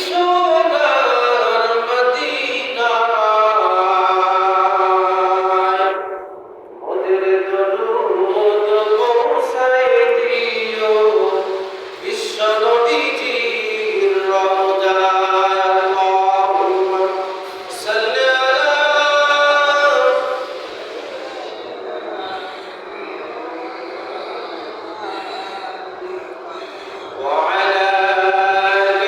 সোনার মদিনায় মোদের দরুদ পৌঁছায় দিও বিশ্ব নবীজির রওজায়। আল্লাহুম্মা সাল্লি আলা وعلى آل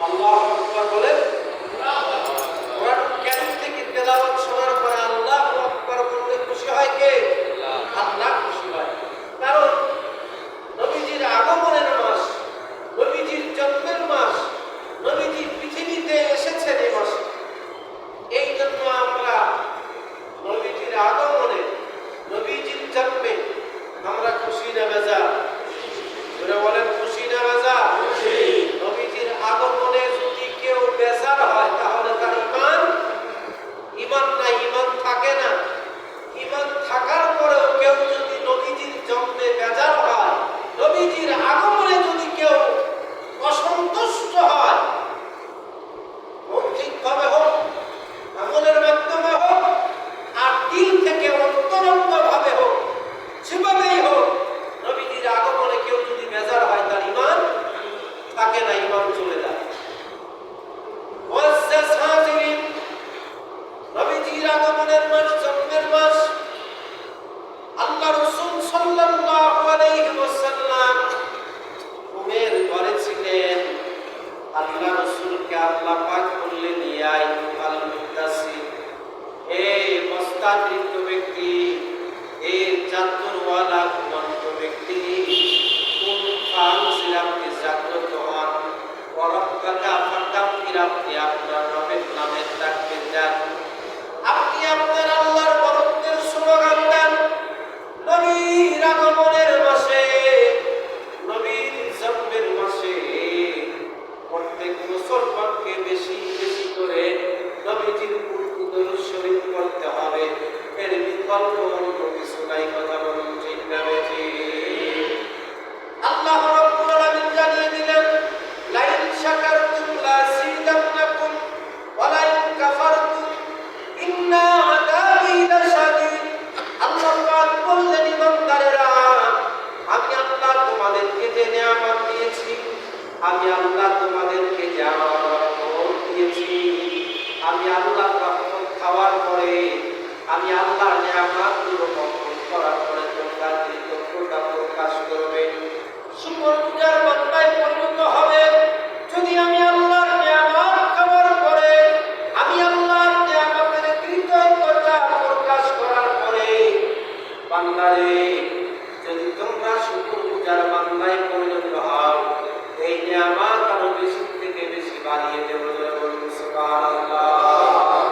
আল্লাহু আকবার বলেন। কোরআন কারীম থেকে তেলাওয়াত শোনার পরে আল্লাহু আকবার বলতে খুশি হয় কে? আল্লাহ খুশি হয়। কারণ নবীজির আগমনের মাস, নবীজির জন্মের মাস, নবীজি পৃথিবীতে এসেছেন এই মাসে। এই জন্য আমরা নবীজির আগমনে, নবীজির জন্মে আমরা খুশি না বেজার? ওরা বলেন খুশি না বেজার? নবীজির আগমনে যদি কেউ বেজার হয় তাহলে তার ঈমান নাই, ঈমান থাকে না। ঈমান থাকার পরেও কেউ যদি নবীজির জন্মে বেজার হয়, নবীজির আগমনে যদি কেউ অসন্তুষ্ট হয়, মৌখিকভাবে হোক, আমলের মাধ্যমে হোক, আর দিল থেকে অন্তরঙ্গভাবে হোক, যেভাবেই হোক, নবীজির আগমনে কেউ যদি বেজার হয় তার ঈমান থাকে না, ঈমান চলে যায়। নবীজির আগমনের মাস, জন্মের মাস। আল্লাহ রাসূল সাল্লাল্লাহু আলাইহি ওয়াসাল্লাম ঘুমের ঘরে ছিলেন। আল্লাহ রাসূলকে আল্লাহ পাক বললেন, ইয়া আইয়ুহাল মুদাসসির, হে বস্ত্রাবৃত ব্যক্তি, হে চাদরওয়ালা ঘুমন্ত ব্যক্তি, কোন ফাংশিল আপনি জাগ্রত হন, ওয়ারাব্বাকা ফাকাব্বির, আপনি আপনার রবের নামে তাকবীর দেন, আপনি আপনার আল্লাহর বরকতের স্লোগান দেন। নবীর আগমনের মাসে, নবীর জন্মের মাসে প্রত্যেক মুসলমানকে বেশি বেশি করে নবীজির প্রতি দরুদ শরীফ পড়তে হবে। এর বিকল্প অন্য কিছু নাই। কথা বলুন ঠিক না বেঠিক? আল্লাহ রাব্বুল আলামিন জানিয়ে দিলেন, লাইন শাকারতুম লাযিদান্নাকুম ওয়া লাইন কাফারতুম ইন্না আযাবি লাশাদীদ। আল্লাহ পাক বললেন, ইমানদারেরা, আমি আল্লাহ তোমাদেরকে যে নিয়ামত দিয়েছি, আমি আল্লাহ তোমাদেরকে যে আমার রহমত দিয়েছি, আমি আল্লাহ রহমত খাওয়ার পরে, আমি আল্লাহর নিয়ামতগুলো ভক্ষণ করার পরে তোমরা কৃতজ্ঞতা প্রকাশ করবে, শুকরগুজার বান্দায় পরিণত হবে। যদি আমি আল্লাহর নিয়ামত খাওয়ার পরে, আমি আল্লাহর নিয়ামতের কৃতজ্ঞতা প্রকাশ করার পরে, বান্দারে, যদি তোমরা শুকরগুজার বান্দায় পরিণত হও, এই নিয়ামত আরো বেশি থেকে বেশি বাড়িয়ে দেব। সুবহানাল্লাহ।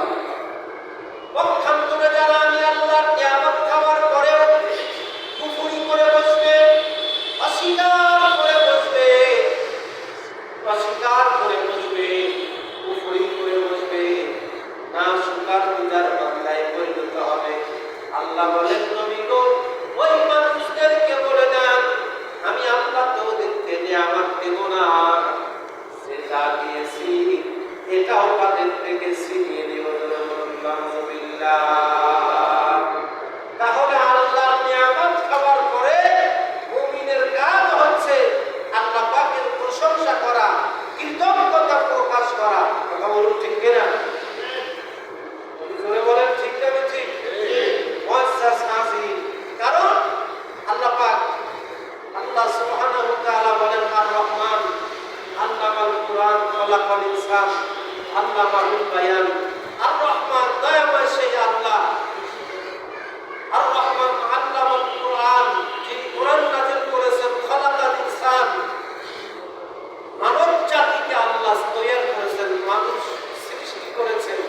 পক্ষান্তরে যারা আমি আল্লাহর নিয়ামত খাওয়ার পরেও কুফরি করে বসবে, অস্বীকার করে বসবে, অস্বীকার করে বসবে, কুফরি করে বসবে, না শুকরগুজার বান্দায় পরিণত হবে। আল্লাহ বলেন, নবী গো, ওই মানুষদেরকে বলে দেন, আমি আল্লাহ তো ওদেরকে নিয়ামত দেব না, সে যা দিয়েছি এটাও তাদের থেকে ছিনিয়ে নেব। তাহলে আল্লাহর নিয়ামত খাওয়ার পরে মুমিনের কাজ হচ্ছে আল্লাহ পাকের প্রশংসা করা, কৃতজ্ঞতা প্রকাশ করা। কথা বলুন ঠিক কিনা? বলেন ঠিক না ঠিক? কারণ আল্লাহ পাক, আল্লাহ সুবহানাহু ওয়া তাআলা বলেন, আর রহমান আল্লামাল কুরআন খালাকাল ইনসান আল্লামাহুল বায়ান। আর রহমান দয়াময় সেই আল্লাহ, আর রহমান আল্লামাল কুরআন, যিনি কোরআন নাযিল করেছেন, খালাকাল ইনসান, মানব জাতিকে আল্লাহ তৈরি করেছেন, মানুষ সৃষ্টি করেছেন।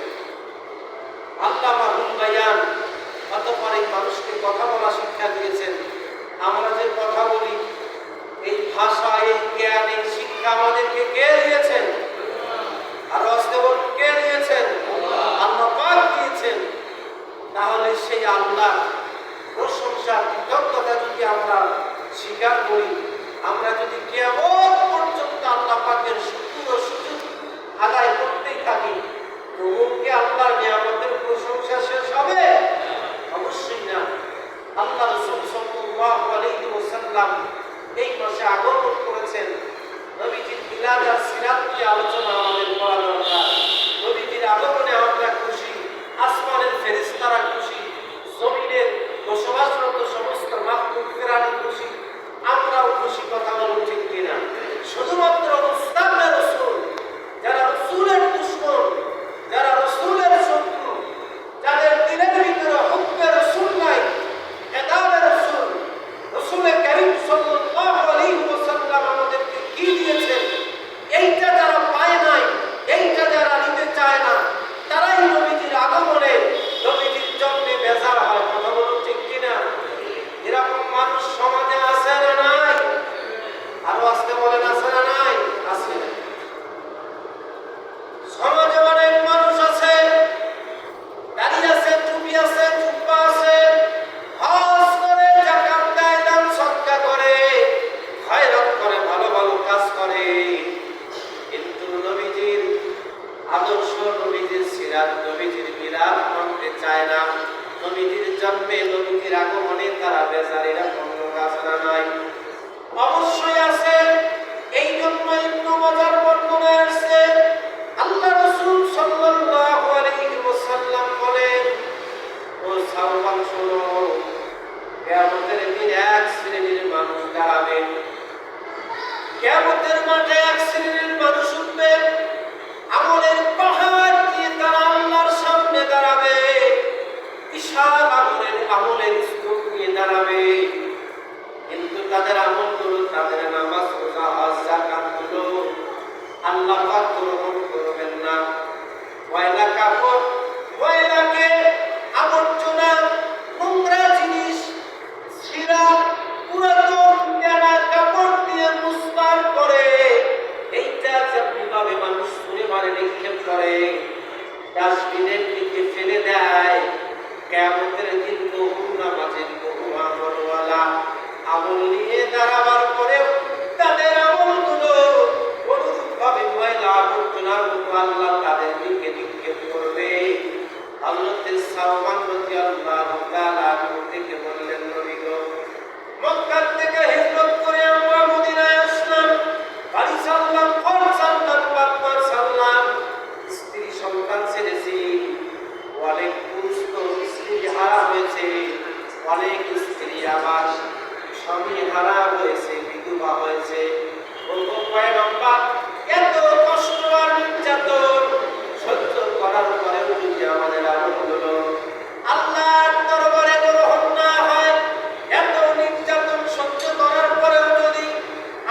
আল্লামাহুল বায়ান, অতঃপর এই মানুষকে কথা বলা শিক্ষা দিয়েছেন। আমরা যে কথা বলি, এই ভাষা, এই জ্ঞান, এই শিক্ষা আমাদেরকে কে দিয়েছেন? আর অস্তেবল কে দিয়েছেন? আল্লাহ পাক দিয়েছেন। তাহলে সেই আল্লাহ প্রশংসা, কৃতজ্ঞতা যদি আমরা স্বীকার করি, আমরা যদি কিয়ামত পর্যন্ত আল্লাহ পাকের শুকর ও সুজুদ আদায় করতেই থাকি, তবুও আল্লাহর নিয়ামতের প্রশংসা শেষ হবে? অবশ্যই না। আল্লাহ রাসূল সাল্লাল্লাহু আলাইহি ওয়াসাল্লাম এই মাসে আগমন করেছেন। নবীজির মিলাদ আর সিরাত নিয়ে আলোচনা আমাদের করা দরকার। নবীজির আগমনে আমরা খুশি, আসমানের ফেরেশতারা খুশি, জমিনের বসবাসরত সমস্ত মাখলুকেরা খুশি, আমরাও খুশি। কথা বলুন ঠিক কিনা? শুধুমাত্র মুস্তাফা রাসূল আদর্শ, নবীজির সিরাত, নবীজির মিলাদ মানতে চায় না। নবীজির জন্মে, নবীজির আগমনে তারা বেজার, এরকম লোক আছে না নাই? অবশ্যই আছে। এই জন্য ইবনু মাজার বর্ণনায় আসছে, আল্লাহ রাসূল সাল্লাল্লাহু আলাইহি ওয়াসাল্লাম বলেন, ও সাওবান শোনো, কিয়ামতের দিন এক শ্রেণীর মানুষ দাঁড়াবে। কিয়ামতের মাঠে এক শ্রেণীর মানুষ উঠবে, আমলের পাহাড় দিয়ে তারা আল্লাহর সামনে দাঁড়াবে। বিশাল আমলের স্তূপ নিয়ে দাঁড়াবে, কিন্তু তাদের আমলগুলো, তাদের নামাজ, রোজা, হজ, যাকাতগুলো আল্লাহ পাক গ্রহণ করবেন না। ময়লা কাপড়, ময়লাকে, আবর্জনা, নোংরা জিনিস, ছিঁড়া পুরাতন তেলা কাপড় দিয়ে মুসমার করে, এইটা যেমনিভাবে মানুষ ছুঁড়ে মারে নিক্ষেপ করে, ডাস্টবিনের দিকে ফেলে দেয়, কিয়ামতের দিন বহু নামাজের, বহু আমলওয়ালা আমল নিয়ে দাঁড়াবার পরেও তাদের আমলগুলো অনুরূপভাবে ময়লা আবর্জনার মতো আল্লাহ তাদের দিকে নিক্ষেপ করবে। হযরত সালমান রাদিয়াল্লাহু তাআলা থেকে বললেন, নবী গো, মক্কা থেকে হিজরত করে আমরা মদিনায় আসলাম, বাড়ি ছাড়লাম, ঘর ছাড়লাম, বাপ-মা ছাড়লাম, স্ত্রী সন্তান ছেড়েছি, অনেক পুরুষ তো স্ত্রী হারা হয়েছে, অনেক স্ত্রী আবার স্বামী হারা হয়েছে, বিধবা হয়েছে। বলবো পয়গম্বর, এত কষ্ট আর নির্যাতন সহ্য করার পরেও যদি আমাদের আমলগুলো আল্লাহর দরবারে গ্রহণ না হয়, এত নির্যাতন সহ্য করার পরেও যদি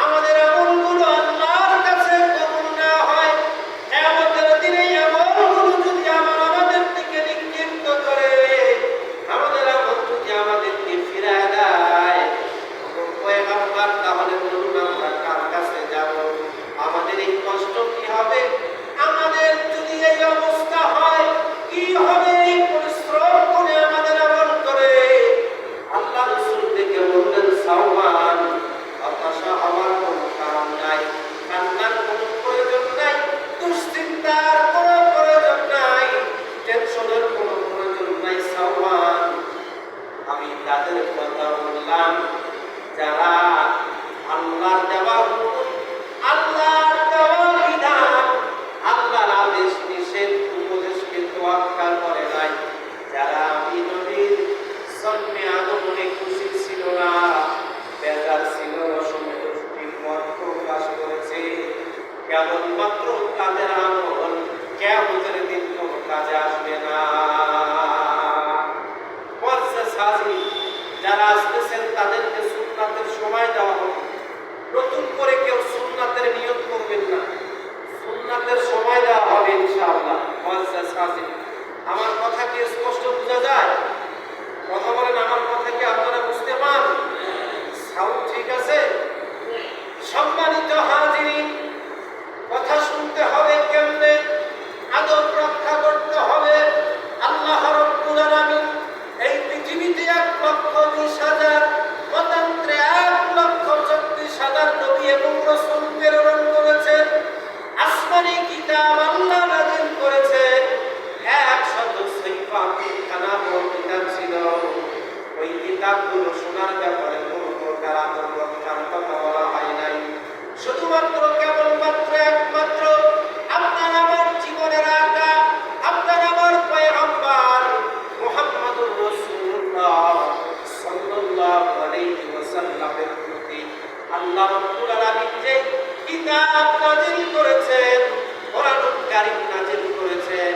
আমাদের আমলগুলো আল্লাহর কাছে কবুল না হয়, কিয়ামতের দিনে আমলগুলো যদি আমাদের দিকে নিক্ষিপ্ত করে, আমাদের আমল যদি আমাদেরকে ফিরায় দেয়, পয়গম্বর, তাহলে বলুন আমরা কার কাছে যাব? আমাদের এই কষ্ট কি হবে? আমাদের যদি এই অবস্থা হয়, কি হবে? এই পরিশ্রম করে আমাদের আমল করে। আল্লাহ রাসূল থেকে বললেন, সাওবান, হতাশা হওয়ার কোনো কারণ নাই, কান্নার কোনো প্রয়োজন নাই, দুশ্চিন্তার কোনো প্রয়োজন নাই, টেনশনের কোনো প্রয়োজন নাই। সাওবান, আমি তাদের কথা বললাম যারা আল্লাহর দেওয়া হুকুম, আল্লাহর দেওয়া বিধান, আল্লাহর আদেশ নিষেধ উপদেশকে তোয়াক্কা করে নাই, যারা আমি নবীর জন্মে আগমনে খুশি ছিল না, বেজার ছিল, অসন্তুষ্টি মত প্রকাশ করেছে, কেবলমাত্র তাদের আমল কিয়ামতের দিন কোনো কাজে আসবে না। যারা আসতেছেন তাদেরকে সুন্নাতের সময় দেওয়া হবে। নতুন করে কেউ সুন্নাতের নিয়ত করবেন না, সুন্নাতের সময় দেওয়া হবে ইনশাআল্লাহ। আমার কথা কি স্পষ্ট বোঝা যায়? কথা বলেন, আমার কথা কি আপনারা বুঝতে পান? সাউন্ড ঠিক আছে? সম্মানিত হাজিরিন, কথা শুনতে হবে কেমনে? আদব রক্ষা করতে হবে। আল্লাহ রাব্বুল আলামিন এই পৃথিবীতে 1,20,000 মতান্তরে 1,34,000 নবী এবং রাসূল প্রেরণ করেছেন। আসমানি কিতাব আল্লাহ নাযিল করেছেন। 100 খানা কিতাব ছিল। ওই কিতাবগুলো শোনার ব্যাপারে কোনো প্রকার আদব রক্ষার কথা বলা হয় নাই। শুধুমাত্র কেবলমাত্র একমাত্র আপনার আমার জীবনের আকা, আপনার আমার পয়গম্বর মুহাম্মদুর রাসূলুল্লাহ সাল্লাল্লাহু আলাইহি ওয়াসাল্লামের প্রতি আল্লাহ রাব্বুল আলামিন যে কিতাব নাযিল করেছেন, কোরআনুল কারীম নাযিল করেছেন,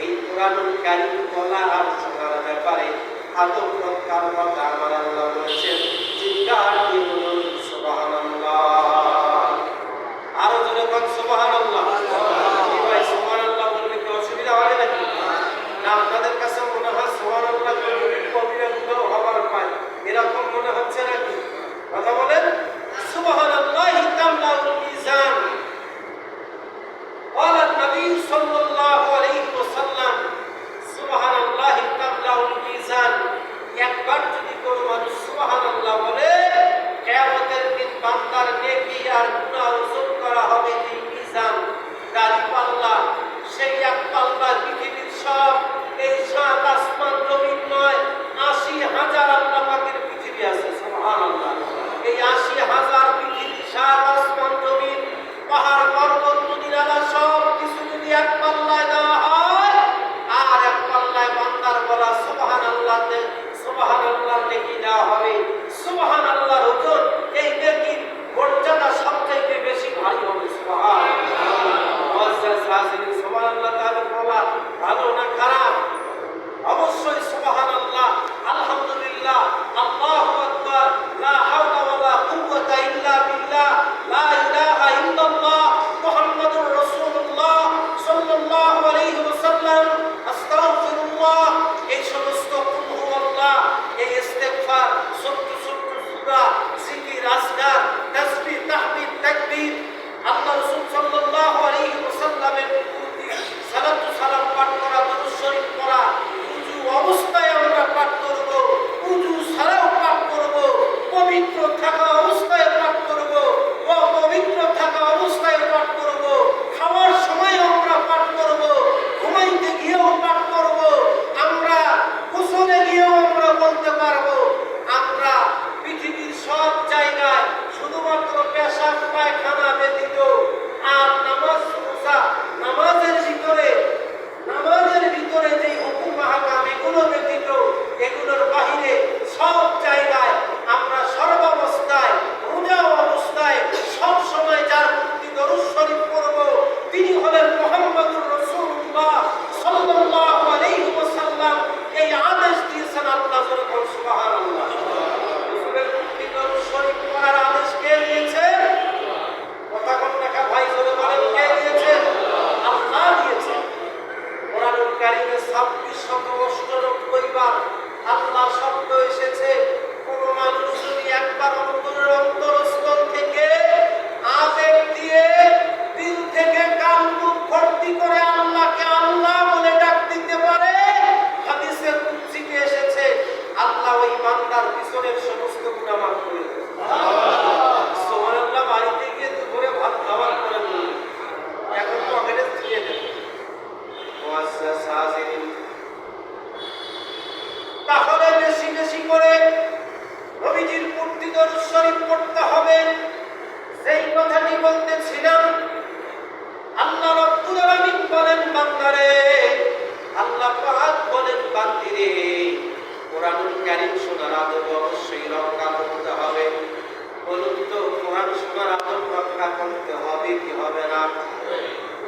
এই কোরআনুল কারীম বলা আর শোনার ব্যাপারে আদব রক্ষার কথা আমার আল্লাহ বলেছেন। চিৎকার দিয়ে বলুন সুবহানাল্লাহ। আরো জোরে বলুন সুবহানাল্লাহ। কি ভাই, সুবহানাল্লাহ বললে কি অসুবিধা হবে নাকি? না আপনাদের কাছে মনে হয় সুবহানাল্লাহ কবিরা গুলো হবার পায়, এরকম মনে হচ্ছে নাকি? কথা বলেন। সুবহানাল্লাহি তামলাউল মিজান। قال النبي صلى الله عليه وسلم সুবহানাল্লাহি তামলাউল মিজান। একবার যদি কোনো মানুষ সুবহানাল্লাহ বলে, কিয়ামতের দিন বান্দার নেকি আর গুনাহ ওজন করা হবে এই মিজান।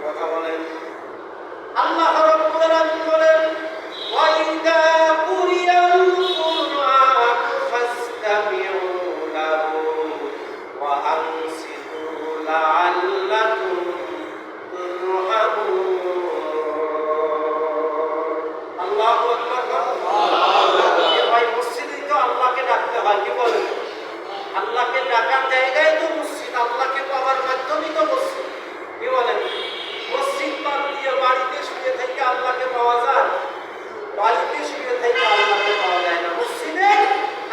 কথা বলেন। আল্লাহ রাব্বুল আলামিন বলেন ওয়াইদা কুরিয়াল কুরআন ফাসতামিউ লাহু ওয়া আনসিতু লাআল্লাকুম তুরহামুন। আল্লাহু আকবার। ভাই মসজিদে তো আল্লাহকে ডাকতে হয়, কি বলেন? আল্লাহকে ডাকার জায়গায় তো মসজিদ, আল্লাহকে পাওয়ার মাধ্যমই তো মসজিদ, কি বলেন? মসজিদ বাদ দিয়ে বাড়িতে শুয়ে থেকে আল্লাহকে পাওয়া যায়? বাড়িতে শুয়ে থেকে আল্লাহকে পাওয়া যায় না, মসজিদে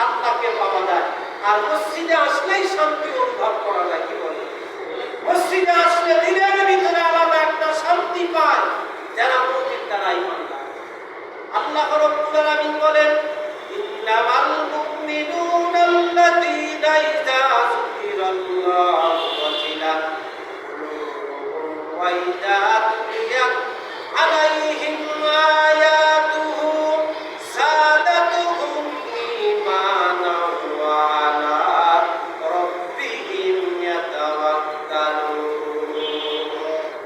আল্লাহকে পাওয়া যায়। আর মসজিদে আসলেই শান্তি অনুভব করা যায়, কি বলেন? মসজিদে আসলে দিনের ভিতরে আলাদা একটা শান্তি পায় যারা মুমিন, তারা ঈমানদার। আল্লাহ রাব্বুল আলামিন বলেন ইন্নামাল মুমিনুনা আল্লাযীনা ইযা যুকিরাল্লাহু ওয়াজিলাত কুলুবুহুম ওয়া ইযা তুলিয়াত আলাইহিম আয়াতুহু যাদাতুহুম ঈমানান ওয়া আলা রাব্বিহিম ইয়াতাওয়াক্কালুন।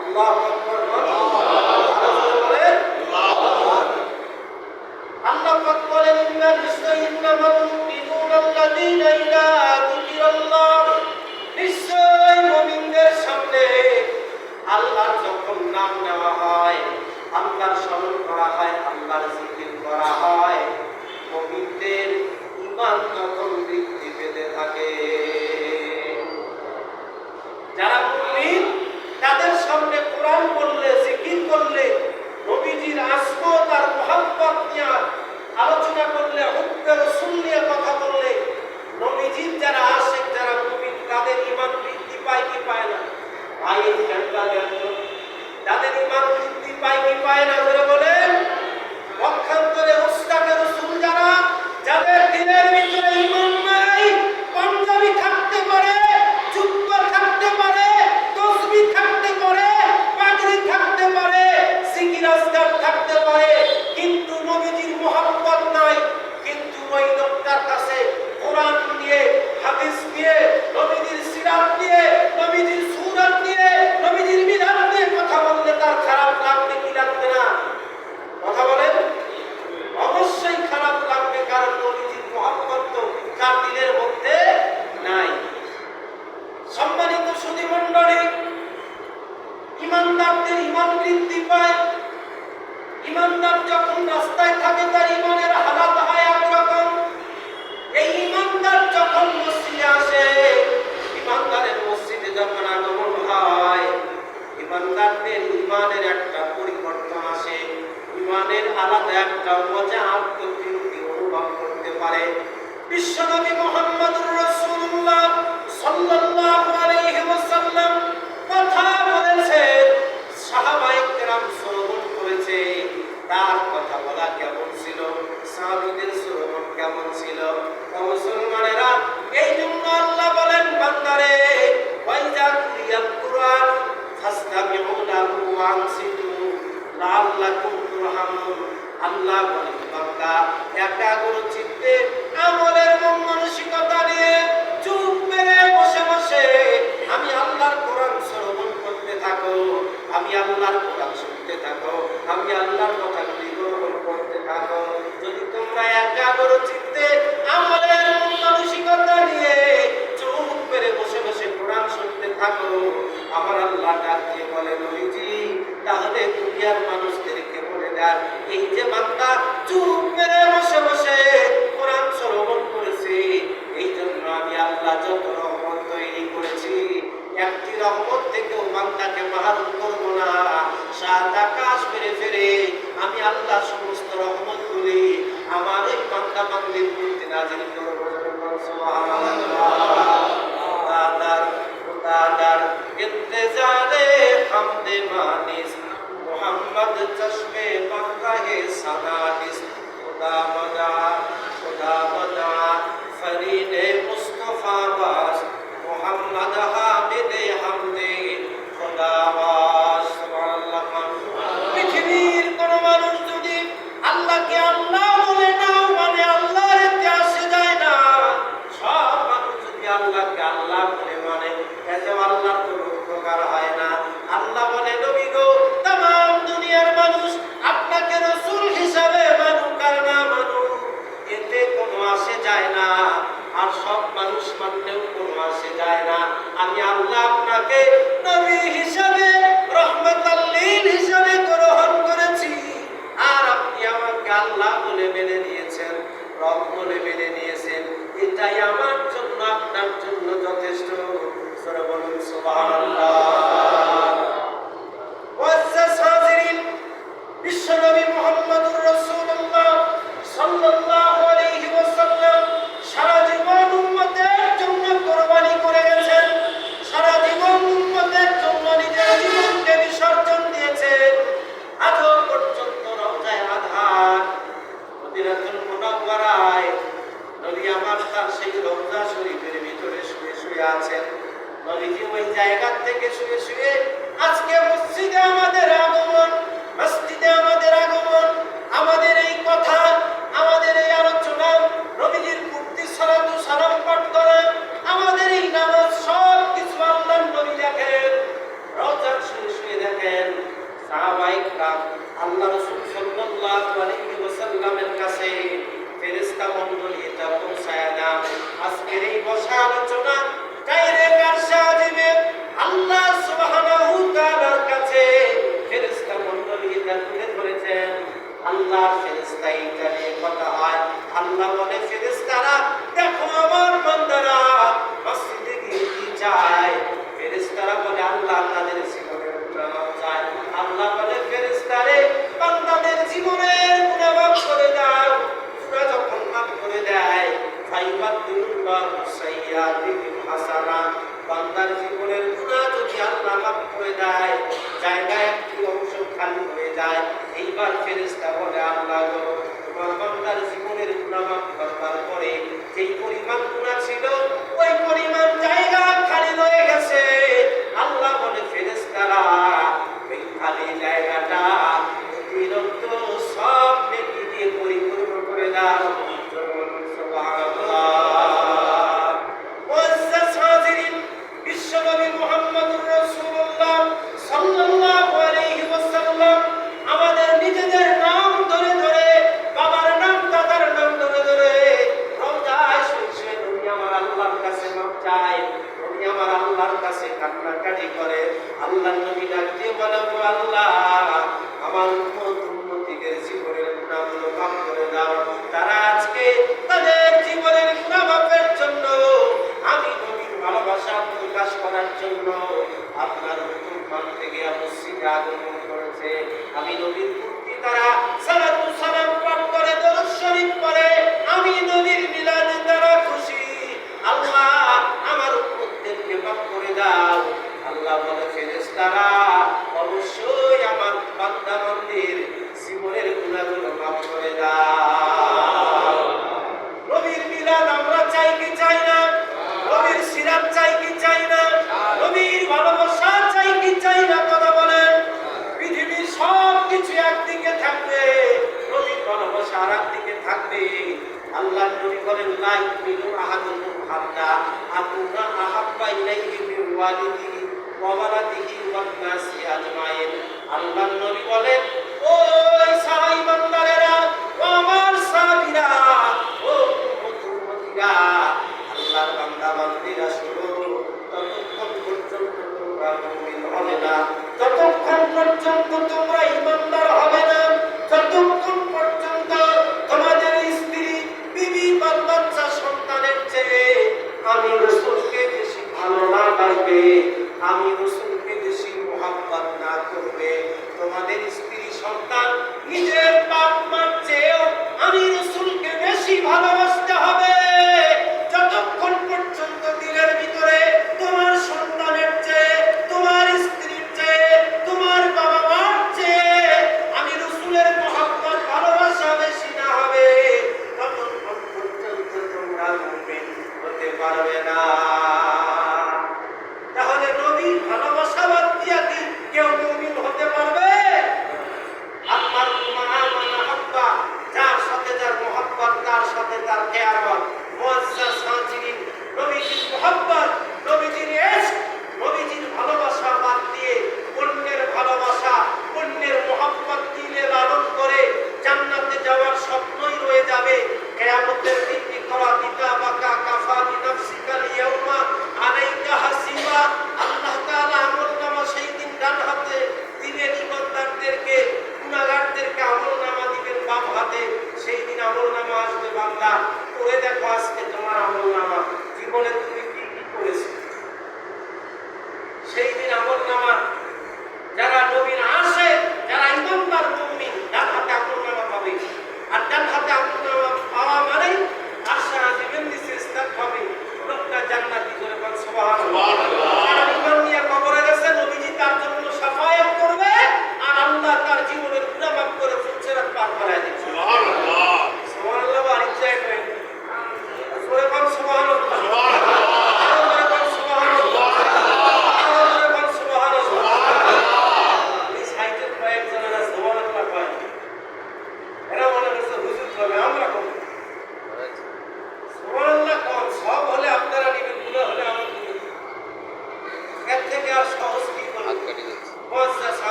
আল্লাহু আকবার। আল্লাহ পাক বলেন ইন্নামাল মুমিনুনা আল্লাযীনা ইযা যুকিরাল্লাহ, নিশ্চয় মুমিনদের সামনে আল্লাহর যখন নাম নেওয়া হয়, আল্লাহর স্মরণ করা হয়, আল্লাহর জিকির করা হয়, মুমিনদের ঈমান তখন বৃদ্ধি পেতে থাকে। যারা মুমিন তাদের সামনে কোরআন পড়লে, জিকির করলে, নবীজির আসমত আর মুহাব্বত নিয়ে আলোচনা করলে, হুব্বে রাসূল নিয়ে কথা বললে, নবীজির যারা আশিক, যারা মুমিন, তাদের ঈমান বৃদ্ধি পায় কি পায় না? ভাই এই জ্ঞানটা দেন, তাদের ঈমান বৃদ্ধি পায় কি পায় না? যারা বলেন পক্ষান্তরে উস্তাদে রাসূল যারা, যাদের দিলের ভিতরে ঈমান নাই, পাঞ্জাবি থাকতে পারে, জুব্বা থাকতে পারে, তাসবিহ থাকতে পারে, পাগড়ি থাকতে পারে, জিকির আজকার থাকতে পারে, কিন্তু নবীজির মুহাব্বত নাই, কিন্তু ওই লোকটার কাছে কোরআন নিয়ে, হাদিস নিয়ে, নবীজির সিরাত নিয়ে, নবীজির সুরাত নিয়ে, নবীজির বিধান নিয়ে কথা বললে তার খারাপ লাগবে কি লাগবে না? কথা বলেন। অবশ্যই খারাপ লাগবে, কারণ নবীজির মুহাব্বত তো তার দিলের মধ্যে নাই। সম্মানিত সুধী মণ্ডলী, ঈমানদারদের ঈমান বৃদ্ধি পায়। ঈমানদার যখন রাস্তায় থাকে তার ঈমানের হালাত হয় একরকম। এই ঈমানদার যখন মসজিদে আসে, ঈমানদারের মসজিদে যখন আগমন হয়, ঈমানদারদের ঈমানের একটা পরিবর্তন আসে, ঈমানের আলাদা একটা মজা, আত্মতৃপ্তি অনুভব করতে পারে। বিশ্বনবী মুহাম্মদুর রাসূলুল্লাহ সাল্লাল্লাহু আলাইহি ওয়াসাল্লাম কথা বলেছেন, সাহাবায়ে কেরাম শ্রবণ করেছে, তার কথা বলা কেমন ছিল, সাহাবীদের শ্রবণ কেমন ছিল। মুসলমানেরা, এই জন্য আল্লাহ বলেন বান্দারে ওয়াইজা কুরিয়াল কুরআন ফাসতামিউ লাহু ওয়া আনসিতু লাআল্লাকুম তুরহামুন। আল্লাহ বলেন বান্দা একাগ্র চিত্তে আমলের মন মানসিকতা নিয়ে চুপ মেরে বসে বসে আমি আল্লাহর কোরআন শ্রবণ করতে থাকো, আমি আল্লাহর কোরআন শুনতে থাকো, আমি আল্লাহর কথাগুলি গ্রহণ করতে থাকো। যদি তোমরা একাগ্র চিত্তে আমলের মন মানসিকতা নিয়ে চুপ মেরে বসে বসে কোরআন শুনতে থাকো, আমার আল্লাহ ডাক দিয়ে বলে নবীজি তাহলে দুনিয়ার মানুষদেরকে বলে দেন, এই যে বান্দা চুপ মেরে বসে বসে কোরআন শ্রবণ করেছে, এই জন্য আমি আল্লাহ যত রহমত তৈরি করেছি, একটি রহমত থেকেও বান্দাকে মাহরুম করব না। সাত আকাশ ফেরে ফেরে আমি আল্লাহ সমস্ত রহমতগুলি আমার এই বান্দা বান্দির প্রতি নাযিল করব। সুবহানাল্লাহ। খুদাদার ইন্তজারে হামদে মানিস মোহাম্মদ চশমে বাকায়ে সানানিস খুদা বদা ফরিদে মুস্তাফা বাস মোহাম্মদ হামিদে হামদে খুদা বাস। সুবহানাল্লাহ। পৃথিবীর কোন মানুষ যদি আল্লাহকে আল্লাহ বলে না মানে আল্লাহর ইতিহাসে যায় না, সব মানুষ যদি আল্লাহকে আল্লাহ বলে মানে এতে আল্লাহর কোনো উপকার হয় না। আল্লাহ রাসূল সাল্লাল্লাহু আলাইহি ওয়াসাল্লামের কাছে ফেরেশতা মণ্ডলী এটা পৌঁছায় না। আজকের এই বসা আলোচনা ডাইরেক্ট আরশাদিবে আল্লাহ সুবহানাহু তাআলার কাছে ফেরেশতা মণ্ডলী এটা তুলে ধরেছেন। আল্লাহ ফেরেশতা এটা নিয়ে কথা হয়। আল্লাহ বলে, ফেরেশতারা দেখো আমার বান্দারা মসজিদে গিয়ে কি চায়। ফেরেশতারা বলে, আল্লাহ তাদের জীবনের গুনাহ মাফ চায়। আল্লাহ বলে, ফেরেশতারে বান্দাদের জীবনের গুনাহ মাফ করে দাও। গুনাহ যখন মাফ করে দেয়, ফাইবাদুল্লাহু সাইয়্যাতিহিম হাসানাত, বান্দার জীবনের গুনাহ যদি আল্লাহ মাফ করে দেয়, জায়গায় একটি অংশ খালি হয়ে যায়। এইবার ফেরেশতা বলে, আল্লাহ গো, তোমার বান্দার জীবনের গুনাহ মাফ করবার পরে যেই পরিমাণ গুনাহ ছিল ওই পরিমাণ জায়গা খালি হয়ে গেছে। আল্লাহ বলে, ফেরেশতারা ওই খালি জায়গাটা অতিরিক্ত সব নেকি দিয়ে পরিপূর্ণ করে দাও। সুবহানাল্লাহ। মুআজ্জাজ হাজিরিন, বিশ্বনবী মুহাম্মদুর রাসূলুল্লাহ সাল্লাল্লাহু আলাইহি ওয়াসাল্লাম আমাদের নিজেদের নাম ধরে ধরে, বাবার নাম দাদার নাম ধরে ধরে রওজায় শুয়ে নবী আমার আল্লাহর কাছে মাফ চায়। নবী আমার আল্লাহর কাছে কান্নাকাটি করে। আল্লাহর নবী ডাক দিয়ে বলে, আল্লাহ আমার উম্মতিদের জীবনের গুনাহগুলো মাফ করে দাও। তারা আজকে তাদের জীবনের গুনাহ মাফের জন্য, আমি নবীর ভালোবাসা প্রকাশ করার জন্য আপনার হুকুম থেকে মসজিদে আগমন করেছে। আমি নবীর প্রতি তারা সালাতু সালাম পাঠ করে, দরুদ শরীফ পড়ে। আমি নবীর মিলাদে তারা খুশি। আল্লাহ আমার উম্মতদেরকে মাফ করে দাও। আল্লাহ বলে, ফেরেশতারা অবশ্যই আমার বান্দা বান্দির জীবনের গুনাহগুলো মাফ করে দাও। নবীর মিলাদ আমরা চাই কি চাই না? নবীর সিরাত চাই কি চাই না? নবীর ভালোবাসা চাই কি চাই না? কথা বলেন। পৃথিবীর সব কিছু একদিকে থাকবে, নবীর ভালোবাসা আর একদিকে থাকবে। আল্লাহ নবী বলেন, লা ইউমিনু আহাদুকুম হাত্তা আকুনা আহাব্বা ইলাইহি মিন ওয়ালিদিহি ওয়া ওয়ালাদিহি ওয়ান নাসি আজমাইন। আল্লাহ নবী বলেন, ওই সাহাবী বান্দারেরা, ও আমার সাহাবীরা, ও উম্মতিরা, আল্লাহর বান্দা বান্দীরা শুনো, ততক্ষণ পর্যন্ত তোমরা মুমিন হবে না, ততক্ষণ পর্যন্ত তোমরা ঈমানদার হবে না, যতক্ষণ পর্যন্ত তোমাদের স্ত্রী, বিবি, বাচ্চা, সন্তানের চেয়ে আমি রাসূলকে বেশি ভালো না বাসবে, আমি রাসূলকে বেশি মুহাব্বত না করবে। তোমাদের স্ত্রী, সন্তান, নিজের বাপ মার চেয়েও আমি রাসূলকে বেশি ভালোবাসতে হবে। যতক্ষণ পর্যন্ত দিলের ভিতরে তোমার সন্তানের চেয়ে, তোমার স্ত্রীর চেয়ে, তোমার বাবা মার চেয়ে আমি রাসূলের মুহাব্বত ভালোবাসা বেশি না হবে, ততক্ষণ পর্যন্ত তোমরা মুমিন হতে পারবে না। তাহলে নবী ভালো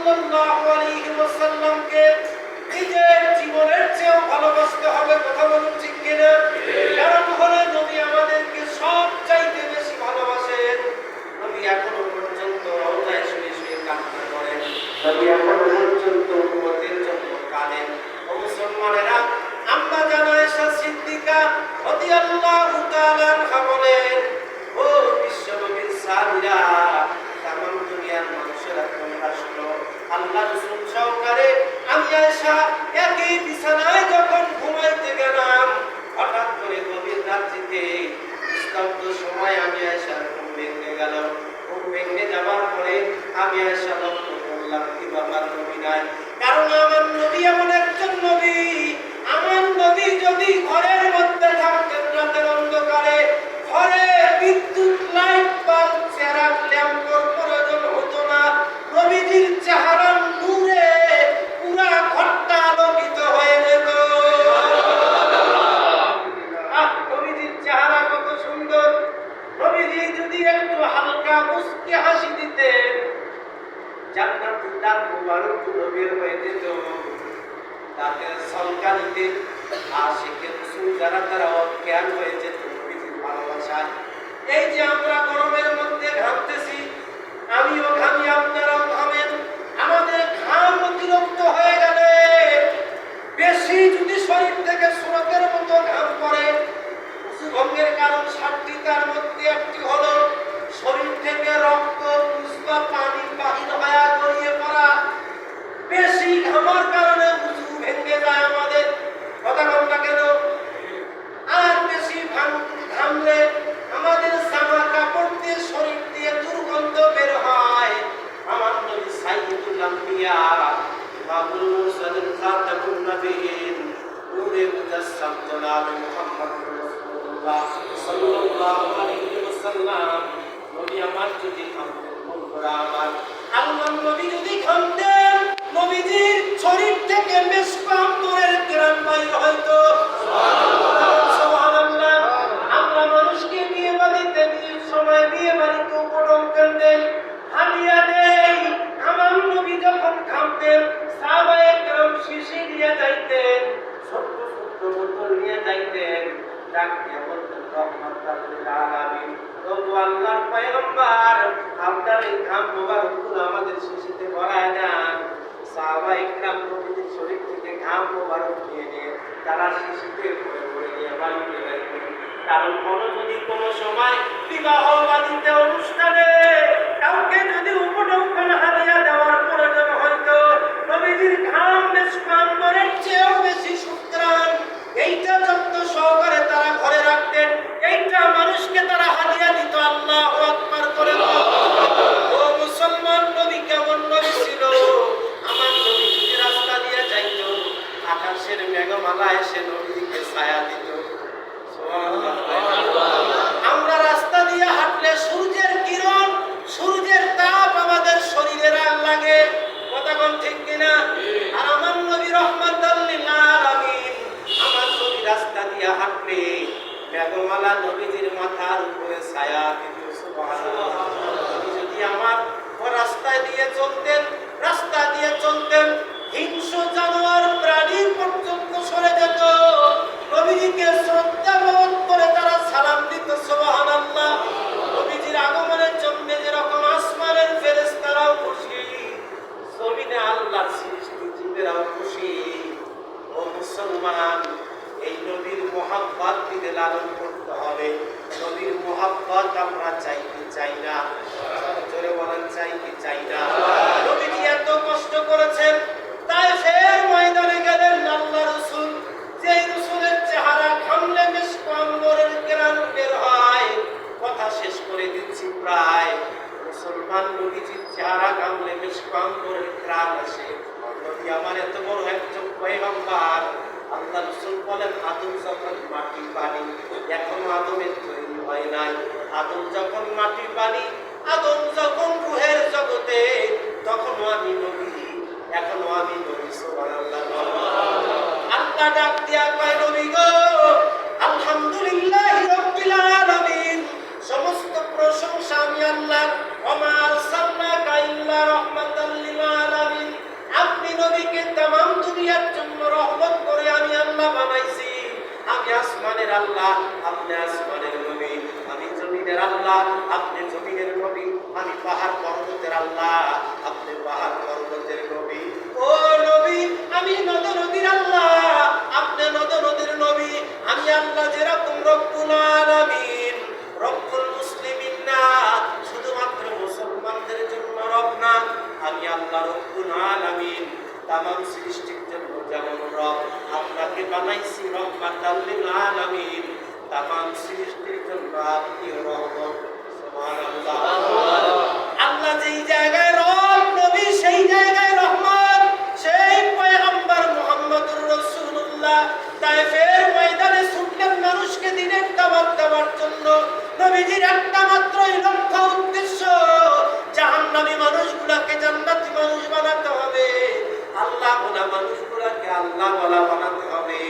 সাল্লাল্লাহু আলাইহি ওয়াসাল্লামকে নিজের জীবনের চেয়েও ভালোবাসতে হবে। কথা বলুন ঠিক কিনা? কারণ হলো নবী আমাদেরকে সব চাইতে বেশি ভালোবাসেন। নবী এখনো পর্যন্ত রওজায় শুয়ে শুয়ে কান্না করেন। নবী এখনো পর্যন্ত উম্মতের জন্য কাঁদেন। ও মুসলমানেরা, আম্মা জান আয়েশা সিদ্দিকা রাদিয়াল্লাহু তাআলা আনহা বলেন, ও বিশ্বনবীর সাহাবীরা, তামাম দুনিয়ার মানুষেরা তোমরা শোনো, আল্লাহ রাসূল সহকারে আমি আয়েশা একই বিছানায় যখন ঘুমাইতে গেলাম, হঠাৎ করে গভীর রাত্রিতে নিস্তব্ধ সময় আমি আয়েশার ঘুম ভেঙে গেল। ঘুম ভেঙে যাওয়ার পরে আমি আয়েশা লক্ষ্য করলাম কি আমার নবী নাই। কারণ আমার নবী এমন একজন নবী, আমার নবী যদি ঘরের মধ্যে থাকতেন রাতের অন্ধকারে, ঘরে বিদ্যুৎ লাইট বাল্ব চেরাগ ল্যাম্পের প্রয়োজন হতো না। নবীজির চেহারার নূরে পুরা ঘরটা আলোকিত হয়ে যেত। নবীজির চেহারা কত সুন্দর! নবীজি যদি একটু হালকা মুস্কি হাসি দিতেন, জান্নাতের দাঁত মুবারকগুলো বের হয়ে যেত। দাঁতের সলকানিতে আশিকে রাসূল যারা তারা অজ্ঞান হয়ে যেত নবীজির ভালোবাসায়। এই যে আমরা গরমের মধ্যে ঘামতেছি, আমিও ঘামি, আপনারাও ঘামেন। আমাদের ঘাম অতিরিক্ত হয়ে গেলে, বেশি যদি শরীর থেকে স্রোতের মতো ঘাম পড়ে, ভঙ্গের কারণ 7টি, তার মধ্যে একটি হলো শরীর থেকে রক্ত বা পানি বাহির হয়ে গড়িয়ে পড়া। বেশি ঘামার কারণে উজু ভেঙে যায় আমাদের। কথা বলটা কেন? আর বেশি ঘামলে আমাদের জামা কাপড় দিয়ে, শরীর দিয়ে দুর্গন্ধ বের হয়। আমার নবী সাইয়্যিদুল আম্বিয়া, ইমামুল মুরসালিন, খাতামুন নবিয়্যিন, নূরে মুজাসসাম জনাবে মুহাম্মদুর রাসূলুল্লাহ সাল্লাল্লাহু আলাইহি ওয়াসাল্লাম নবী আমার যদি ঘামতেন, বন্ধুরা আমার, আল্লাহর নবী যদি ঘামতেন, নবীজির শরীর থেকে মিশক আম্বরের ঘ্রাণ বাইর হইতো। সুবহানাল্লাহ। আমরা মানুষকে বিয়ে বাড়িতে বিয়ের সময় বিয়ে বাড়িতে উপঢৌকন দেন, হাদিয়া দেই। আমার নবী যখন ঘামতেন, সাহাবায়ে কেরাম শিশি নিয়ে যাইতেন, ছোট্ট ছোট্ট বোতল নিয়ে যাইতেন, ডাক দিয়ে বলতেন রহমাতাল লিল আলামিন, ও আল্লাহর পয়গম্বর, আপনার এই ঘাম মোবারকগুলো আমাদের শিশিতে ভরায় দেন। সাহাবায়ে কেরাম নবীজির শরীর থেকে ঘাম মোবারক নিয়ে নিয়ে তারা শিশিতে ভরে ভরে নিয়ে বাড়িতে যাইতেন। কারণ যদি কোনো সময় বিবাহ বাড়িতে অনুষ্ঠানে কাউকে যদি উপঢৌকন হাদিয়া দেওয়ার প্রয়োজন হইতো, নবীজির ঘাম মিশক আম্বরের চেয়েও বেশি সুঘ্রাণ, এইটা যত্ন সহকারে তারা ঘরে রাখতেন। এইটা মানুষকে তারা হাদিয়া দিত। আল্লাহু আকবার করে। ও মুসলমান, নবী কেমন নবী ছিল! আমার নবী যদি রাস্তা দিয়ে যাইত, আকাশের মেঘমালা এসে নবীকে ছায়া দিত। আমরা রাস্তা দিয়ে হাঁটলে সূর্যের কিরণ, সূর্যের তাপ আমাদের শরীরে লাগে। কথা কোন ঠিক কিনা? আর আমার নবী রহমাতাল লিল আলামিন, আমার নবী রাস্তা দিয়ে হাঁটলে মেঘমালা নবীজির মাথার উপরে ছায়া দিত। সুবহানাল্লাহ। যদি আমার রাস্তায় দিয়ে চলতেন, রাস্তা দিয়ে চলতেন, হিংস্র জানোয়ার প্রাণী পর্যন্ত সরে যেত, নবীজিকে শ্রদ্ধাবোধ করে তারা সালাম দিত। সুবহানাল্লাহ। নবীজির আগমনের জন্য যেরকম আসমানের ফেরেশতারাও খুশি, জমিনে আল্লাহর সৃষ্টি জীবেরাও খুশি। ও মুসলমান, এই নবীর মুহাব্বত দিলে লালন করতে হবে। নবীর মুহাব্বত আমরা চাই কি চাই না? জোরে বলেন, চাই কি চাই না? নবীজি এত কষ্ট করেছেন, তায়েফের ময়দানে গেলেন আল্লাহ রাসূল, যেই রাসূলের চেহারা ঘামলে মিশক আম্বরের ঘ্রাণ বের হয়। কথা শেষ করে দিচ্ছি প্রায়। মুসলমান, নবীজির চেহারা ঘামলে মিশক আম্বরের ঘ্রাণ আসে। নবী আমার এত বড় একজন পয়গম্বর, আল্লাহ রাসূল বলেন, আদম যখন মাটি পানি, এখনো আদমের তৈরি হয় নাই। আদম যখন মাটি পানি, আদম যখন রূহের জগতে, তখনও আমি নবী, এখনো আমি নবী। সুবহানাল্লাহ। আল্লাহ ডাক দিয়া কয়, নবী গো, আলহামদুলিল্লাহি রাব্বিল আলামিন, সমস্ত প্রশংসা আমি আল্লাহ। ওয়া মা আরসালনাকা ইল্লা রাহমাতাল লিল আলামিন। তামাম দুনিয়ার জন্য রহমত করে আমি আল্লাহ বানাইছি। আমি আসমানের আল্লাহ, আপনি আসমানের নবী। আমি জমিনের আল্লাহ, আপনি জমিনের নবী। আমি পাহাড় পর্বতের আল্লাহ, আপনি পাহাড় পর্বতের নবী। ও নবী, আমি নদ নদীর আল্লাহ, আপনি নদ নদীর নবী। আমি আল্লাহ যেরকম রব্বুল আলামিন, রব্বুল মুসলিমিন না, শুধুমাত্র মুসলমানদের জন্য রব না, আমি আল্লাহ রব্বুল আলামিন তামাম সৃষ্টির জন্য যেমন রব, আপনাকে বানাইছি রহমাতাল লিল আলামিন। তামাম সৃষ্টির জন্য আপনি রহমত। সুবহানাল্লাহ। আল্লাহ যেই জায়গায় রব, নবী সেই জায়গায় রহমত। সেই পয়গম্বর মুহাম্মদুর রাসূলুল্লাহ তায়েফের ময়দানে ছুটলেন মানুষকে দ্বীনের দাওয়াত দেওয়ার জন্য। নবীজির একটা মাত্রই লক্ষ্য উদ্দেশ্য, জাহান্নামী মানুষগুলোকে জান্নাতি মানুষ বানাতে হবে, আল্লাহ বলা মানুষগুলোকে আল্লাহ বলা বানাতে হবে।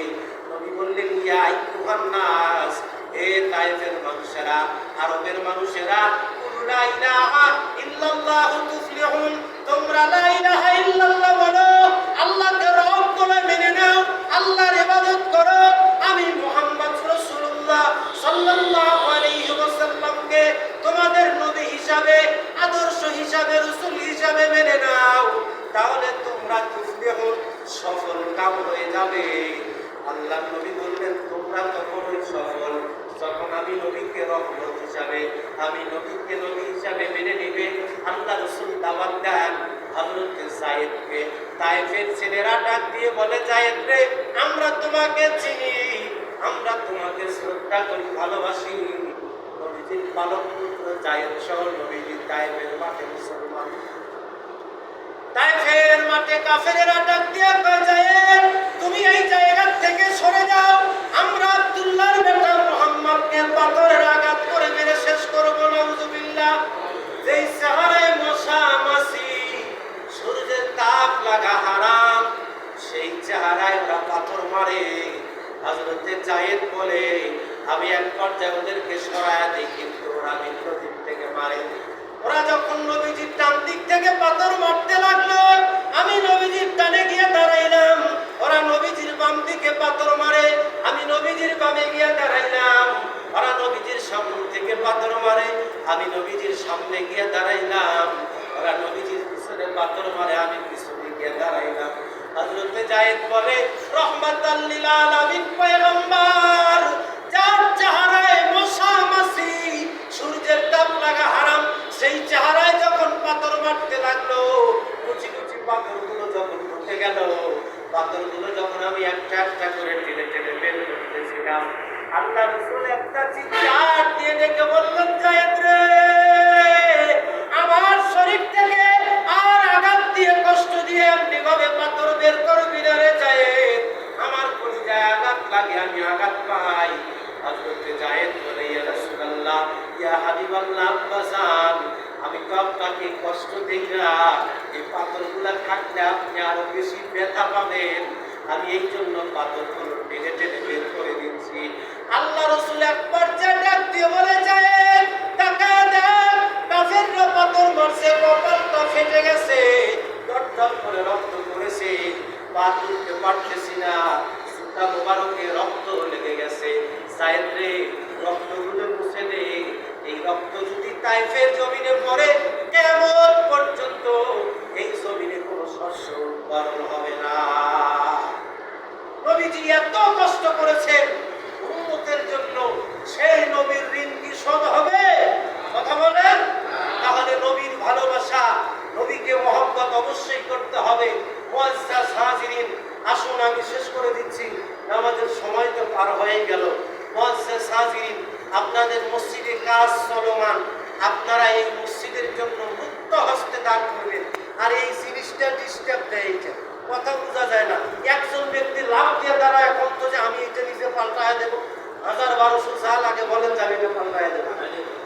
নবী বললেন, ইয়া আইয়ুহান নাস, হে তায়েফের মানুষেরা, আরবের মানুষেরা, লা ইলাহা ইল্লাল্লাহু তুফলিহুন, তোমরা লা ইলাহা ইল্লাল্লাহ বলো, আল্লাহকে রব বলে মেনে নাও, আল্লাহর ইবাদত করো। আমি মুহাম্মদ রাসূলুল্লাহ সাল্লাল্লাহু আলাইহি ওয়াসাল্লামকে তোমাদের নবী হিসাবে, আদর্শ হিসাবে, রাসূল হিসাবে মেনে নাও, তাহলে তোমরা তুফলিহুন, সফল কাম হয়ে যাবে। আল্লাহ নবী বললেন, তোমরা তখনই সফল যখন আমি নবীকে রহমত হিসাবে, আমি নবীকে নবী হিসাবে মেনে নিবে। আল্লাহ রাসূল দাওয়াত দেন হযরত যায়েদকে। তায়েফের ছেলেরা ডাক দিয়ে বলে, যায়েদ রে, আমরা তোমাকে চিনি, আমরা তোমাকে শ্রদ্ধা করি, ভালোবাসি। নবীজির পালক পুত্র যায়েদ সহ নবীজি তায়েফের মাঠে মুসলমান। তায়েফের মাঠে কাফেরেরা ডাক দিয়ে কয়, যায়েদ, তুমি এই জায়গা থেকে সরে যাও, আমরা আব্দুল্লাহর বেটা মুহাম্মদকে পাথরের আঘাত করে মেরে শেষ করব। নাউযুবিল্লাহ। যেই সাহারায় মশা মাছি, সূর্যের তাপ লাগা হারাম, সেই চেহারায় ওরা পাথর মারে। হযরতে যায়েদ বলে, আমি এক পর্যায়ে ওদেরকে সরায়া দিই, কিন্তু ওরা ভিন্ন দিক থেকে মারে। ওরা যখন নবীজির ডান দিক থেকে পাথর মারতে লাগলো, আমি নবীজির ডানে গিয়ে দাঁড়াইলাম। ওরা নবীজির বাম দিকে পাথর মারে, আমি নবীজির বামে গিয়ে দাঁড়াইলাম। ওরা নবীজির সামনে থেকে পাথর মারে, আমি নবীজির সামনে গিয়ে দাঁড়াইলাম। ওরা নবীজির পিছনে পাথর মারে, আমি পিছনে গিয়ে দাঁড়াইলাম। হযরতে যায়েদ বলে, রহমাতাল লিল আলামিন পয়গম্বর, যার চেহারায় মশা মাছি, সূর্যের তাপ লাগা হারাম, সেই চেহারায় যখন পাথর মারতে লাগলো, কুচি কুচি পাথরগুলো যখন উঠে গেল, পাথরগুলো যখন আমি একটা একটা করে টেনে টেনে বের করতেছিলাম, আল্লাহ রাসূল একটা চিৎকার দিয়ে ডেকে বললেন, যায়েদ রে, আমার শরীর থেকে আর আঘাত দিয়ে কষ্ট দিয়ে এমনি ভাবে পাথর বের করবি না রে যায়েদ, আমার কলিজায় আঘাত লাগে, আমি আঘাত পাই। হযরতে যায়েদ বলে, ইয়া রাসূলুল্লাহ, ইয়া হাবিবাল্লাহ, আব্বাসান, আমি তো আপনাকে কষ্ট দিই না, এই পাথরগুলা থাকলে আপনি আরো বেশি ব্যথা পাবেন, আমি এই জন্য পাথরগুলো টেনে টেনে বের করে দিচ্ছি। আল্লাহ রাসূল এক পর্যায়ে ডাক দিয়ে বলে, যায়েদ, তাকায় দেখ, কাফেররা পাথর মারছে, কপালটা ফেটে গেছে, দরদর করে রক্ত পড়েছে, পা তুলতে পারতেছি না, সুতা মোবারকে রক্ত লেগে গেছে। যায়েদ রে, রক্তগুলো মুছে দে, এই রক্ত যদি তায়েফের জমিনে পড়ে, কিয়ামত পর্যন্ত এই জমিনে কোনো শস্য উৎপাদন হবে না। নবীজি এত কষ্ট করেছেন উম্মতের জন্য, সেই নবীর ঋণ কি শোধ হবে? কথা বলেন। তাহলে নবীর ভালোবাসা, নবীকে মহব্বত অবশ্যই করতে হবে। মুআজ্জাজ হাজিরিন, আসুন আমি শেষ করে দিচ্ছি, নামাজের সময় তো পার হয়ে গেল। মুআজ্জাজ হাজিরিন, আপনাদের মসজিদে কাজ চলমান, আপনারা এই মসজিদের জন্য মুক্ত হস্তে দান করবেন। আর এই জিনিসটা ডিস্টার্ব দেয়, এইটা কথা বোঝা যায় না। একজন ব্যক্তি লাভ দিয়ে দাঁড়ায় এখন তো যে আমি এটা নিজে পাল্টায় দেবো, 1000-1200 যা লাগে বলেন, যাবে পাল্টায় দেবো।